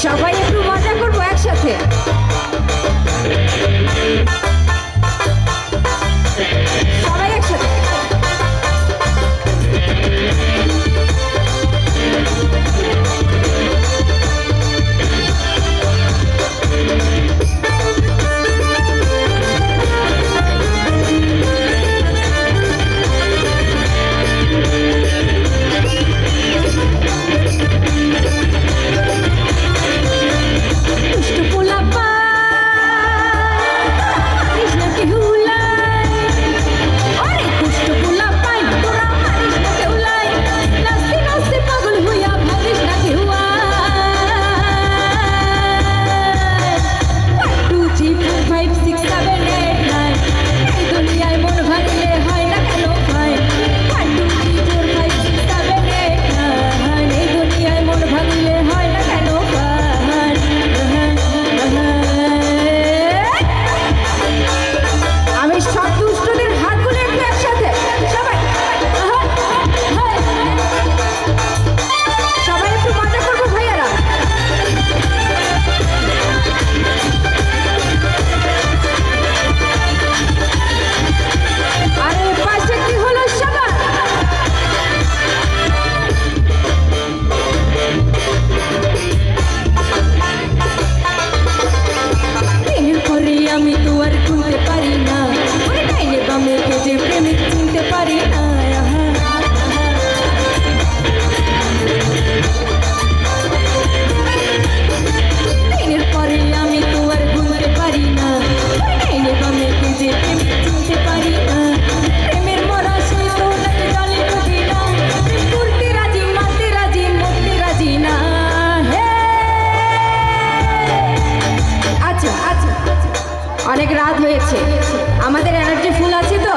সবাই একটু মজা করবো একসাথে। সবাই একসাথে। আমি তো আর খুলতে পারি না, ওই ডাইনে বামে যে প্রেমিক চিনতে পারি না। দিনের পরে আমি তো আর ভুলতে পারি না, ওই ডাইনে বামে যে প্রেমিক চিনতে পারি না। প্রেমের মরা সেই তো নাকি জলে ডুবি না, করতে রাজি মানতে রাজি মরতে রাজি না। আচ্ছা আচ্ছা, অনেক রাত হয়েছে, আমাদের এনার্জি ফুল আছে তো।